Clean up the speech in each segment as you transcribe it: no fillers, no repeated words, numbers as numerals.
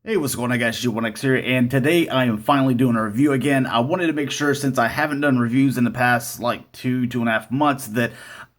Hey, what's going on, guys? G1X here, and today I am finally doing a review again. I wanted to make sure, since I haven't done reviews in the past like two and a half months, that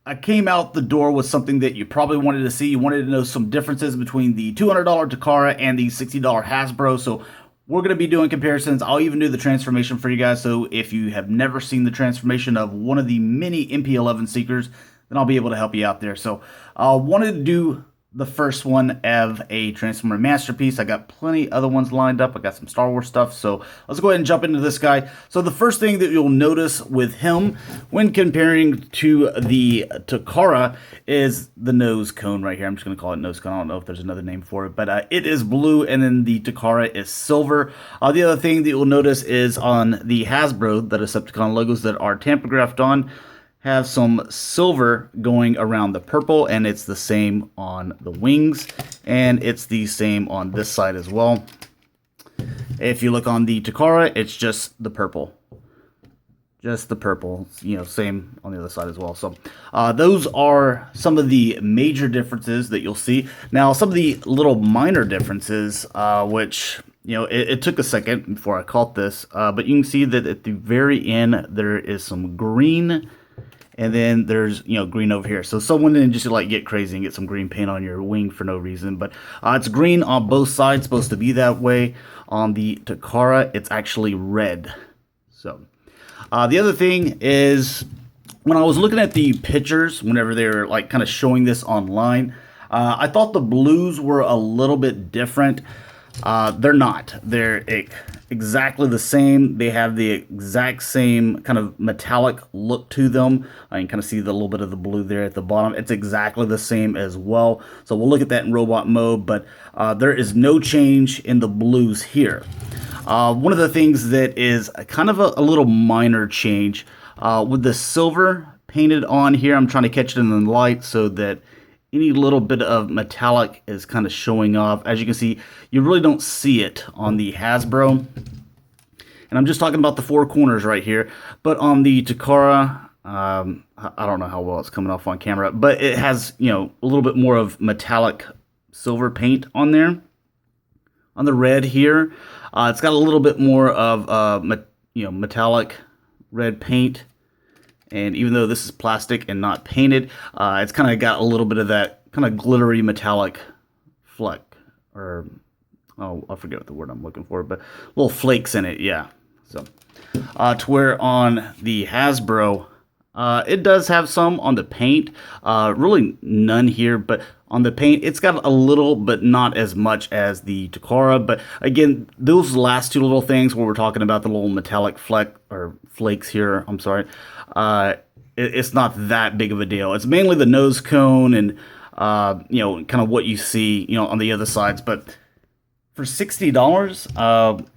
I came out the door with something that you probably wanted to see. You wanted to know some differences between the $200 Takara and the $60 Hasbro. So we're going to be doing comparisons. I'll even do the transformation for you guys. So if you have never seen the transformation of one of the mini MP-11 Seekers, then I'll be able to help you out there. So I wanted to do the first one of a Transformer Masterpiece. I got plenty other ones lined up. I got some Star Wars stuff. So let's go ahead and jump into this guy. So the first thing that you'll notice with him when comparing to the Takara is the nose cone right here. I'm just going to call it nose cone. I don't know if there's another name for it, but it is blue, and then the Takara is silver. The other thing that you'll notice is on the Hasbro, the Decepticon logos that are tampographed on, have some silver going around the purple, and it's the same on the wings, and it's the same on this side as well. If you look on the Takara, it's just the purple. Just the purple, same on the other side as well. So those are some of the major differences that you'll see. Now, some of the little minor differences, which, it took a second before I caught this, but you can see that at the very end, there is some green. And then there's, green over here. So someone didn't just get crazy and get some green paint on your wing for no reason. But it's green on both sides, supposed to be that way. On the Takara, it's actually red. So the other thing is, when I was looking at the pictures, whenever they were kind of showing this online, I thought the blues were a little bit different. They're not. They're exactly the same. They have the exact same kind of metallic look to them. I can kind of see the little bit of the blue there at the bottom. It's exactly the same as well. So we'll look at that in robot mode, but there is no change in the blues here. One of the things that is kind of a little minor change with the silver painted on here, I'm trying to catch it in the light so that any little bit of metallic is kind of showing off. As you can see, you really don't see it on the Hasbro. And I'm just talking about the four corners right here. But on the Takara, I don't know how well it's coming off on camera, but it has, a little bit more of metallic silver paint on there. On the red here, it's got a little bit more of, metallic red paint. And even though this is plastic and not painted, it's kind of got a little bit of that kind of glittery metallic fleck. Or, I forget what the word I'm looking for, but little flakes in it, yeah. So, to where on the Hasbro, it does have some on the paint. Really none here, but on the paint, it's got a little, but not as much as the Takara. But again, those last two little things where we're talking about the little metallic flakes here, I'm sorry, it's not that big of a deal. It's mainly the nose cone and, kind of what you see, on the other sides. But for $60,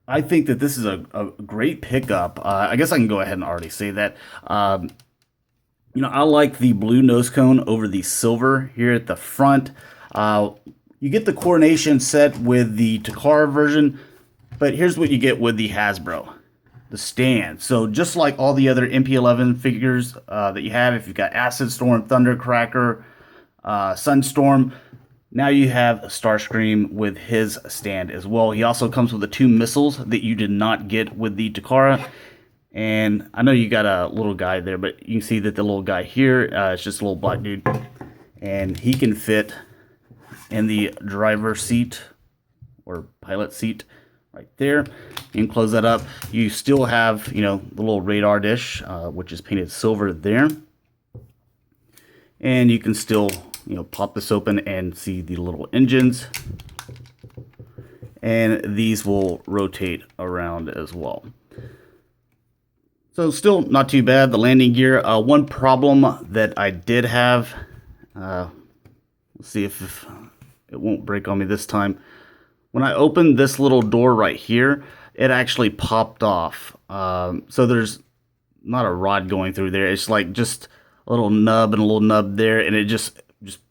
I think that this is a great pickup. I guess I can go ahead and already say that. I like the blue nose cone over the silver here at the front. You get the coronation set with the Takara version, but here's what you get with the Hasbro. The stand. So just like all the other MP-11 figures that you have, if you've got Acid Storm, Thundercracker, Sunstorm, now you have Starscream with his stand as well. He also comes with the two missiles that you did not get with the Takara. And I know you got a little guy there, but you can see that the little guy here, it's just a little black dude. And he can fit in the driver's seat or pilot seat right there. You can close that up. You still have, the little radar dish, which is painted silver there. And you can still, pop this open and see the little engines. And these will rotate around as well. So still not too bad. The landing gear. One problem that I did have, let's see if it won't break on me this time. When I opened this little door right here, it actually popped off. So there's not a rod going through there. It's like just a little nub and a little nub there, and it just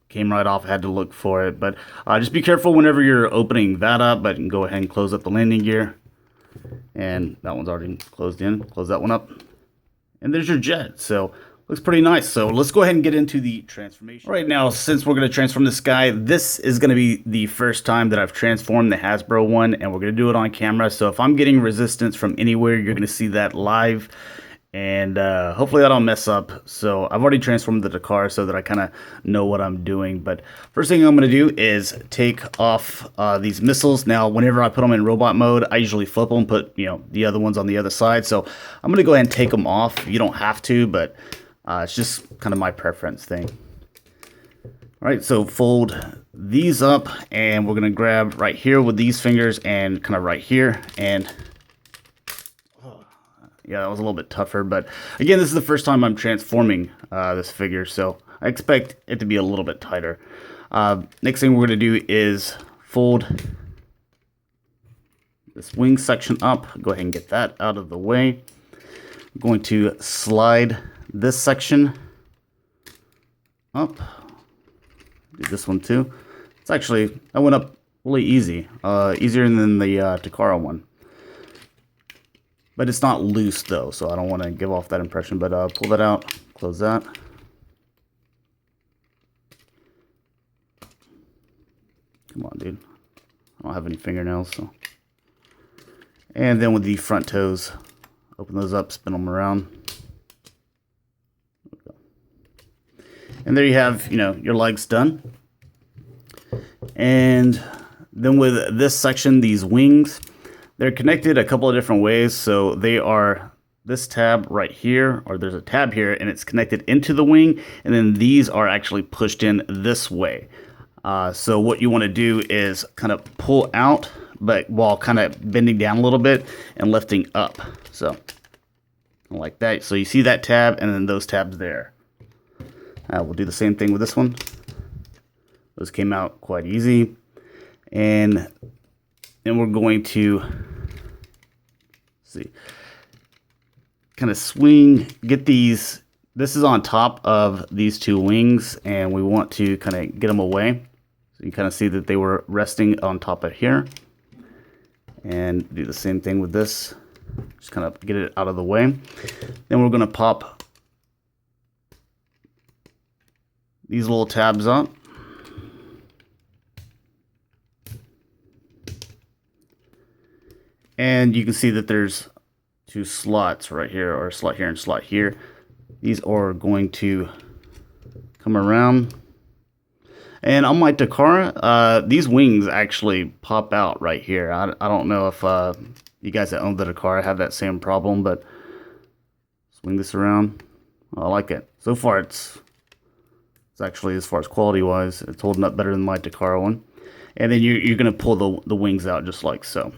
came right off. I had to look for it. But just be careful whenever you're opening that up. But you can go ahead and close up the landing gear. And that one's already closed in. Close that one up. And there's your jet. So Looks pretty nice. So let's go ahead and get into the transformation. Right now, since we're going to transform this guy, this is going to be the first time that I've transformed the Hasbro one, and we're going to do it on camera. So if I'm getting resistance from anywhere, you're going to see that live. And hopefully I don't mess up. So I've already transformed the Takara so that I kind of know what I'm doing. But first thing I'm going to do is take off these missiles. Now, whenever I put them in robot mode, I usually flip them, put the other ones on the other side. So I'm going to go ahead and take them off. You don't have to, but it's just kind of my preference thing. All right, so fold these up, and we're going to grab right here with these fingers and kind of right here, and yeah, that was a little bit tougher, but again, this is the first time I'm transforming this figure, so I expect it to be a little bit tighter. Next thing we're going to do is fold this wing section up. Go ahead and get that out of the way. I'm going to slide this section up. Do this one too. It's actually, that went up really easy, easier than the Takara one. But it's not loose though, so I don't want to give off that impression. But pull that out, close that. Come on, dude. I don't have any fingernails, so. And then with the front toes, open those up, spin them around. And there you have, your legs done. And then with this section, these wings, they're connected a couple of different ways. So they are this tab right here, or there's a tab here, and it's connected into the wing. And then these are actually pushed in this way. So what you want to do is kind of pull out, but while kind of bending down a little bit and lifting up. So like that. So you see that tab and then those tabs there. We'll do the same thing with this one. Those came out quite easy. And then we're going to kind of swing, get these. This is on top of these two wings, and we want to kind of get them away. So you kind of see that they were resting on top of here. And do the same thing with this. Just kind of get it out of the way. Then we're going to pop these little tabs up. And you can see that there's two slots right here, or a slot here and a slot here. These are going to come around. And on my Takara, these wings actually pop out right here. I don't know if you guys that own the Takara have that same problem, but swing this around. I like it. So far, it's actually, as far as quality-wise, it's holding up better than my Takara one. And then you're going to pull the wings out just like so.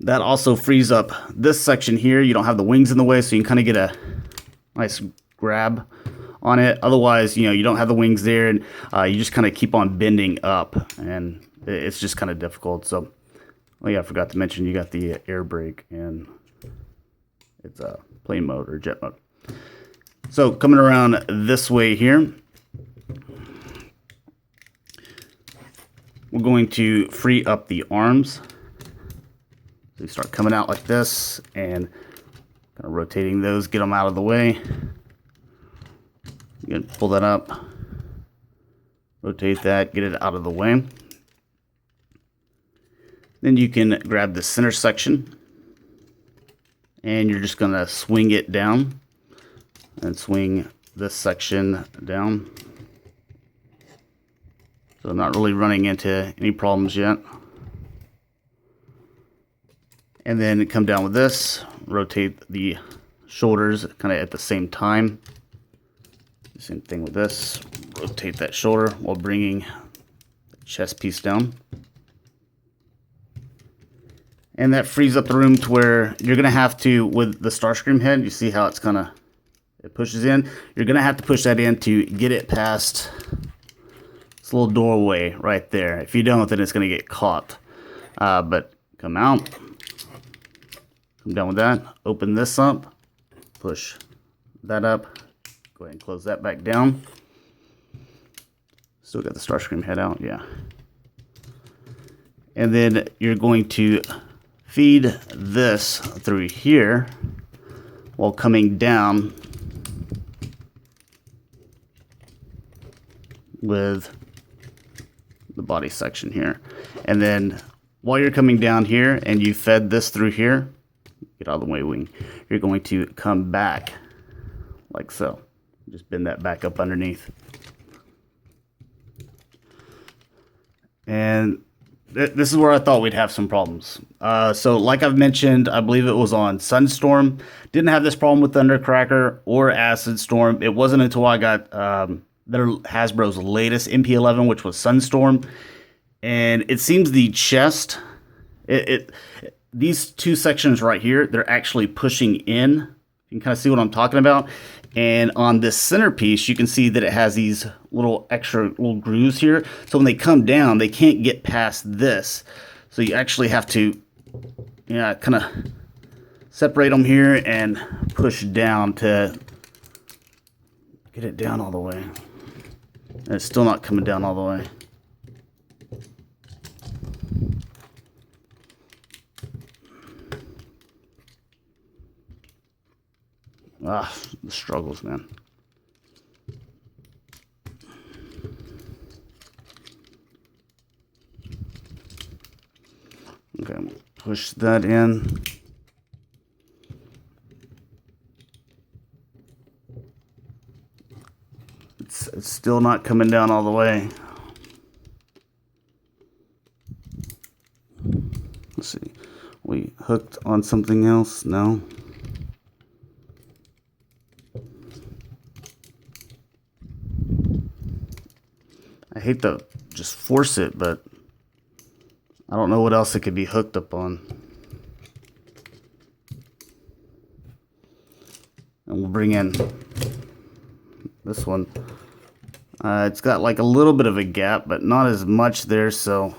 That also frees up this section here. You don't have the wings in the way, so you can kind of get a nice grab on it. Otherwise, you don't have the wings there, and you just kind of keep on bending up, and it's just kind of difficult. So, oh yeah, I forgot to mention you got the air brake, and it's a plane mode or jet mode. So coming around this way here, we're going to free up the arms. So you start coming out like this and kind of rotating those, get them out of the way. You can pull that up, rotate that, get it out of the way. Then you can grab the center section and you're just going to swing it down and swing this section down. So I'm not really running into any problems yet. And then come down with this, rotate the shoulders kind of at the same time. Same thing with this, rotate that shoulder while bringing the chest piece down. And that frees up the room to where you're gonna have to, with the Starscream head, you see how it's it pushes in? You're gonna have to push that in to get it past this little doorway right there. If you don't, then it's gonna get caught. But come out. Come down with that, open this up, push that up, go ahead and close that back down. Still got the Starscream head out, yeah. And then you're going to feed this through here while coming down with the body section here. And then while you're coming down here and you fed this through here, get out of the way, wing, you're going to come back like so. Just bend that back up underneath. And this is where I thought we'd have some problems. So like I've mentioned, I believe it was on Sunstorm. Didn't have this problem with Thundercracker or Acid Storm. It wasn't until I got their Hasbro's latest MP-11, which was Sunstorm. And it seems the chest, these two sections right here, they're actually pushing in. You can kind of see what I'm talking about. And on this centerpiece, you can see that it has these little extra little grooves here. So when they come down, they can't get past this. So you actually have to, kind of separate them here and push down to get it down all the way. And it's still not coming down all the way. Ah, the struggles, man. Okay, push that in. It's still not coming down all the way. Let's see. We hooked on something else? No. I hate to just force it, but I don't know what else it could be hooked up on. And we'll bring in this one. It's got like a little bit of a gap, but not as much there, so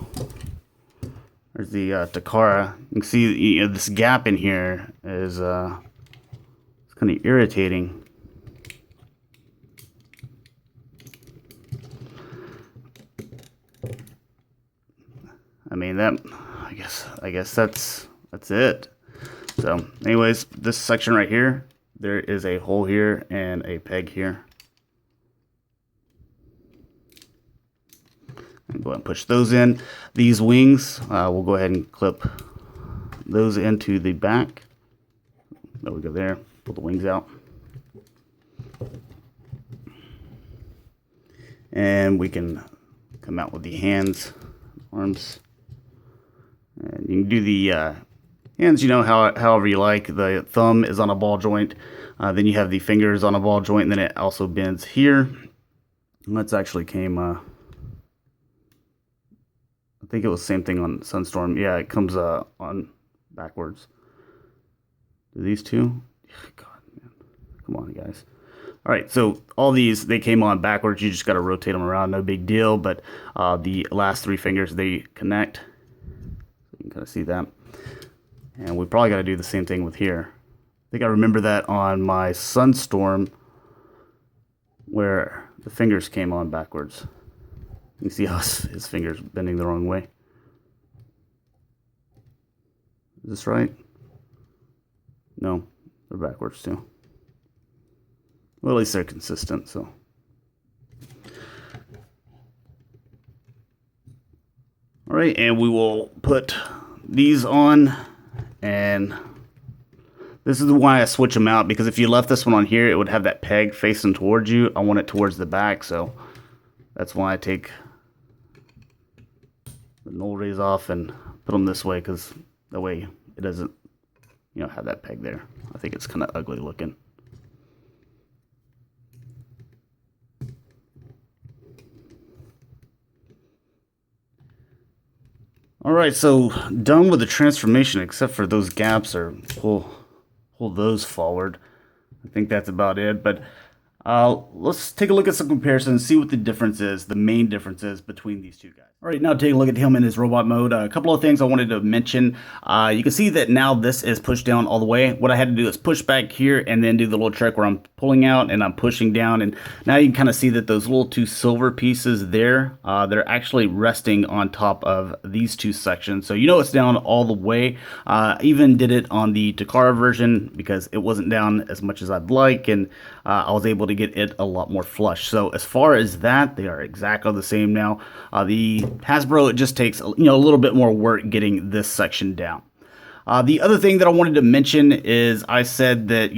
there's the Takara. You can see this gap in here is it's kind of irritating. I mean, I guess that's it. So anyways, this section right here, there is a hole here and a peg here. And go ahead and push those in. These wings, we'll go ahead and clip those into the back. There we go there. Pull the wings out. And we can come out with the hands, arms. And you can do the hands, however you like. The thumb is on a ball joint. Then you have the fingers on a ball joint, and then it also bends here. And that's actually came, I think it was the same thing on Sunstorm. Yeah, it comes on backwards. Do these two? God, man. Come on, guys. All right, so all these, they came on backwards. You just got to rotate them around. No big deal. But the last three fingers, they connect. You can kind of see that. And we probably got to do the same thing with here. I think I remember that on my Sunstorm where the fingers came on backwards. You can see how his fingers bending the wrong way. Is this right? No, they're backwards too. Well, at least they're consistent, so. All right, and we will put these on, and this is why I switch them out, because if you left this one on here, it would have that peg facing towards you. I want it towards the back, so that's why I take the null rays off and put them this way, because that way it doesn't, have that peg there. I think it's kind of ugly looking. All right, so done with the transformation, except for those gaps, or pull those forward. I think that's about it. But let's take a look at some comparisons, see what the difference is, the main difference is between these two guys. All right, now take a look at him in his robot mode. A couple of things I wanted to mention. You can see that now this is pushed down all the way. What I had to do is push back here and then do the little trick where I'm pulling out and I'm pushing down. And now you can kind of see that those little two silver pieces there, they're actually resting on top of these two sections. So it's down all the way. Even did it on the Takara version because it wasn't down as much as I'd like. And I was able to make it a lot more flush. So as far as that, they are exactly the same now. The Hasbro, it just takes a little bit more work getting this section down. The other thing that I wanted to mention is I said that,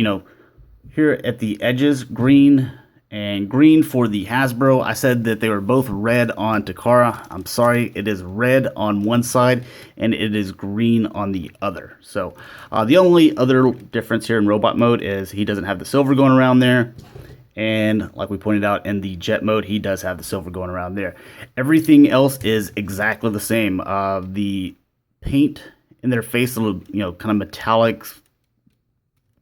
here at the edges, green and green for the Hasbro. I said that they were both red on Takara. I'm sorry, it is red on one side and it is green on the other. So the only other difference here in robot mode is he doesn't have the silver going around there. And like we pointed out in the jet mode, he does have the silver going around there. Everything else is exactly the same. The paint in their face, a little, kind of metallic,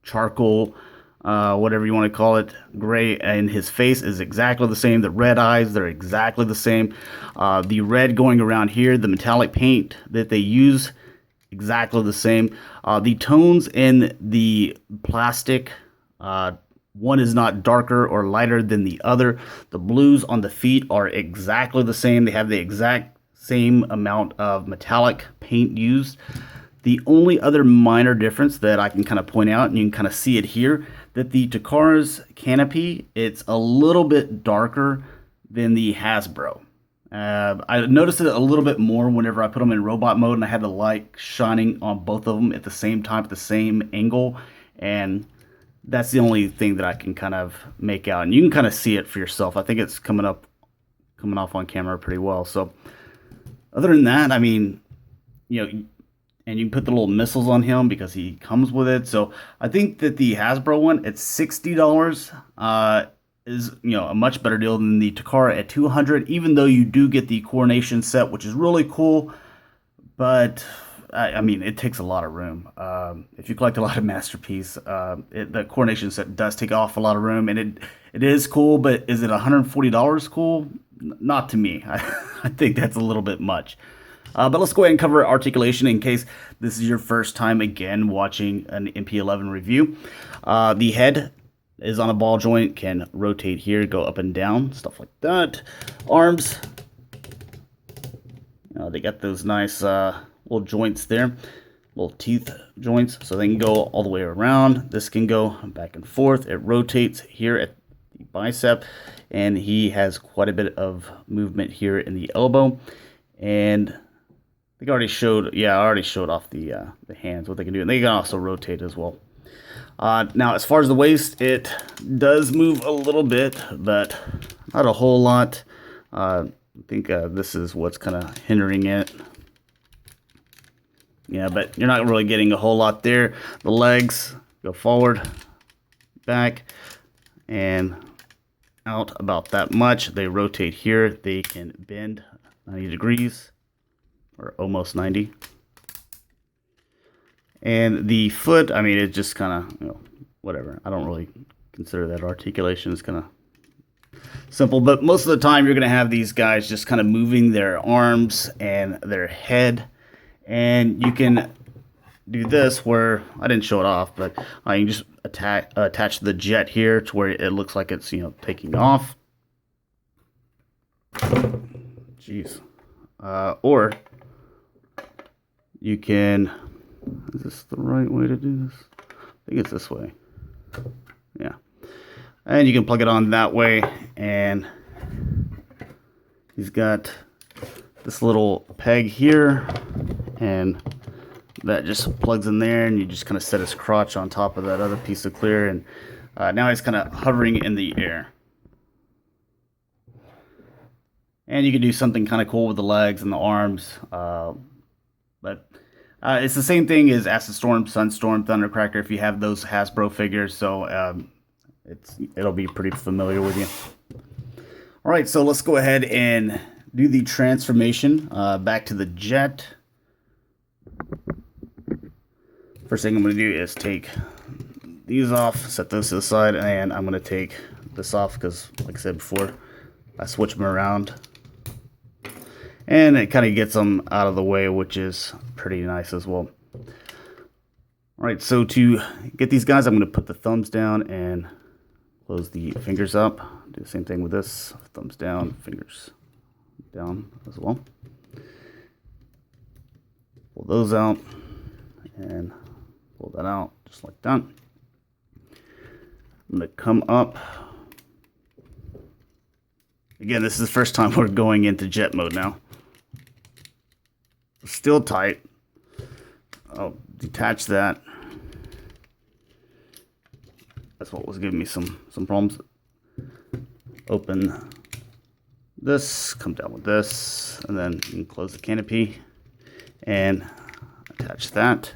charcoal, whatever you want to call it, gray, and his face is exactly the same. The red eyes, they're exactly the same. The red going around here, the metallic paint that they use, exactly the same. The tones in the plastic, one is not darker or lighter than the other. The blues on the feet are exactly the same. They have the exact same amount of metallic paint used. The only other minor difference that I can kind of point out, and you can kind of see it here, that the Takara's canopy, it's a little bit darker than the Hasbro. I noticed it a little bit more whenever I put them in robot mode and I had the light shining on both of them at the same time, at the same angle, and that's the only thing that I can kind of make out. And you can kind of see it for yourself. I think it's coming off on camera pretty well. So other than that, I mean, and you can put the little missiles on him because he comes with it. So I think that the Hasbro one at $60 is a much better deal than the Takara at $200. Even though you do get the coronation set, which is really cool, but I mean it takes a lot of room. If you collect a lot of Masterpiece, the coronation set does take off a lot of room, and it is cool. But is it $140 cool? Not to me. I think that's a little bit much. But let's go ahead and cover Articulation in case this is your first time again watching an MP-11 review. The head is on a ball joint, can rotate here, go up and down, stuff like that. Arms, they got those nice little joints there, little teeth joints, so they can go all the way around. This can go back and forth. It rotates here at the bicep, and he has quite a bit of movement here in the elbow. And I think I already showed off the hands, what they can do. And they can also rotate as well. Now, as far as the waist, it does move a little bit, but not a whole lot. I think this is what's kind of hindering it. Yeah, but you're not really getting a whole lot there. The legs go forward, back, and out about that much. They rotate here. They can bend 90 degrees. Or almost 90. And the foot, I mean, it just kind of, whatever. I don't really consider that articulation is kind of simple. But most of the time, you're going to have these guys just kind of moving their arms and their head. And you can do this where, I didn't show it off, but you can just attach the jet here to where it looks like it's, taking off. Jeez. Or you can, is this the right way to do this? I think it's this way. Yeah. And you can plug it on that way, and he's got this little peg here, and that just plugs in there, and you just kind of set his crotch on top of that other piece of clear, and now he's kind of hovering in the air. And you can do something kind of cool with the legs and the arms, but it's the same thing as Acid Storm, Sunstorm, Thundercracker if you have those Hasbro figures, so it'll be pretty familiar with you. All right, so let's go ahead and do the transformation back to the jet. First thing I'm going to do is take these off, set those to the side, and I'm going to take this off because, like I said before, I switch them around. And it kind of gets them out of the way, which is pretty nice as well. All right, so to get these guys, I'm going to put the thumbs down and close the fingers up. Do the same thing with this. Thumbs down, fingers down as well. Pull those out and pull that out just like that. I'm going to come up Again, this is the first time we're going into jet mode now. Still tight. I'll detach that. That's what was giving me some problems. Open this, come down with this, and then you can close the canopy and attach that.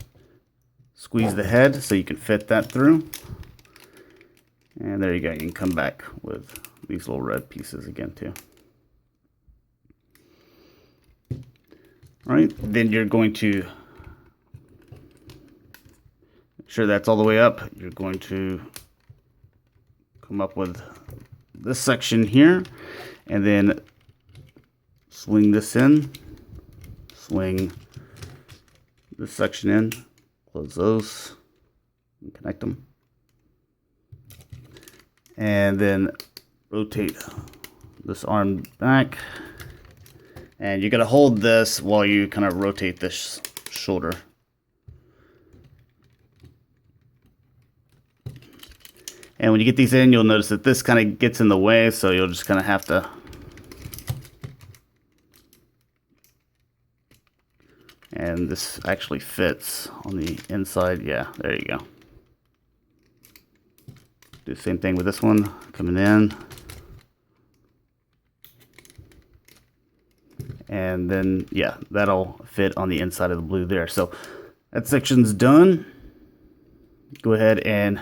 Squeeze the head so you can fit that through. And there you go. You can come back with these little red pieces again too. All right, then you're going to make sure that's all the way up. You're going to come up with this section here, and then swing this in, swing this section in, close those, and connect them, and then rotate this arm back, and you got to hold this while you kind of rotate this shoulder. And when you get these in, you'll notice that this kind of gets in the way, so you'll just kind of have to and this actually fits on the inside. Yeah, there you go. Do the same thing with this one, coming in. And then, yeah, that'll fit on the inside of the blue there. So that section's done. Go ahead and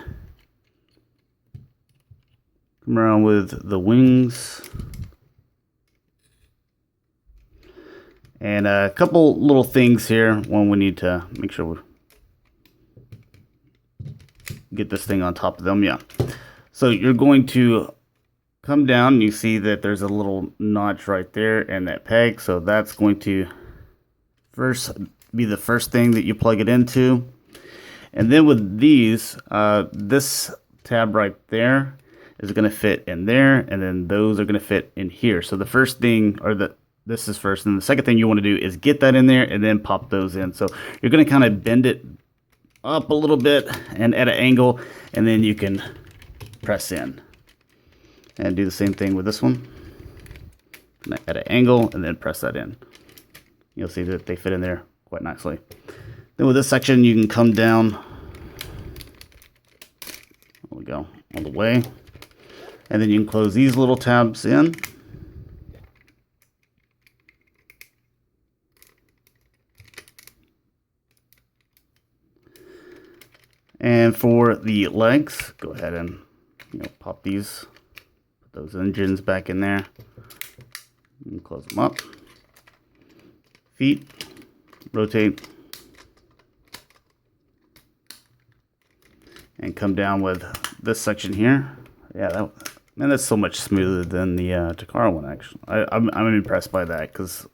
come around with the wings. And a couple little things here. One, we need to make sure we get this thing on top of them. Yeah. So you're going to come down and you see that there's a little notch right there and that peg. So that's going to first be the first thing that you plug it into. And then with these, this tab right there is going to fit in there, and then those are going to fit in here. So the first thing, or this is first, and the second thing you want to do is get that in there and then pop those in. So you're going to kind of bend it up a little bit and at an angle, and then you can press in. And do the same thing with this one. At an angle, and then press that in. You'll see that they fit in there quite nicely. Then with this section, you can come down. There we go, all the way. And then you can close these little tabs in. And for the legs, go ahead and pop these, put those engines back in there, and close them up. Feet, rotate, and come down with this section here. Yeah, man, that's so much smoother than the Takara one. Actually, I'm impressed by that, because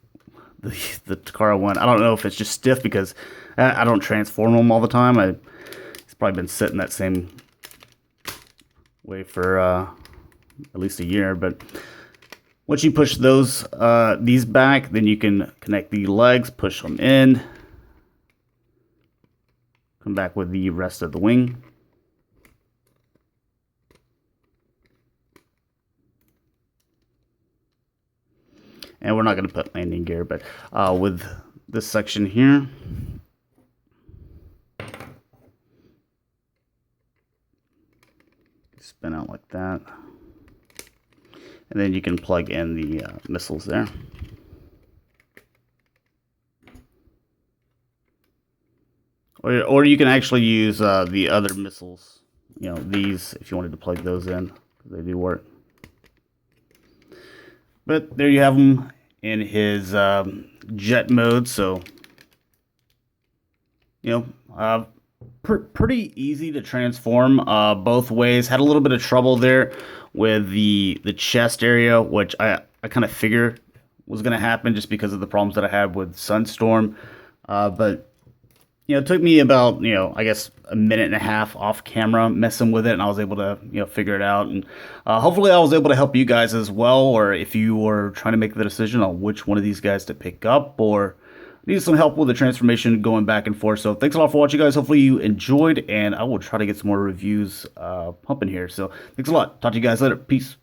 the Takara one, I don't know if it's just stiff because I don't transform them all the time. It's probably been sitting that same way for at least a year. But once you push these back, then you can connect the legs, push them in, come back with the rest of the wing. And we're not going to put landing gear, but with this section here, spin out like that. And then you can plug in the missiles there. Or you can actually use the other missiles, these, if you wanted to plug those in, because they do work. But there you have him in his jet mode. So, pretty easy to transform both ways. Had a little bit of trouble there with the chest area, which I kind of figured was going to happen just because of the problems that I had with Sunstorm. But it took me about, I guess a minute and a half off camera messing with it, and I was able to, figure it out. And hopefully I was able to help you guys as well, or if you were trying to make the decision on which one of these guys to pick up, or need some help with the transformation going back and forth. So thanks a lot for watching, guys. Hopefully you enjoyed, and I will try to get some more reviews pumping here. So thanks a lot. Talk to you guys later. Peace.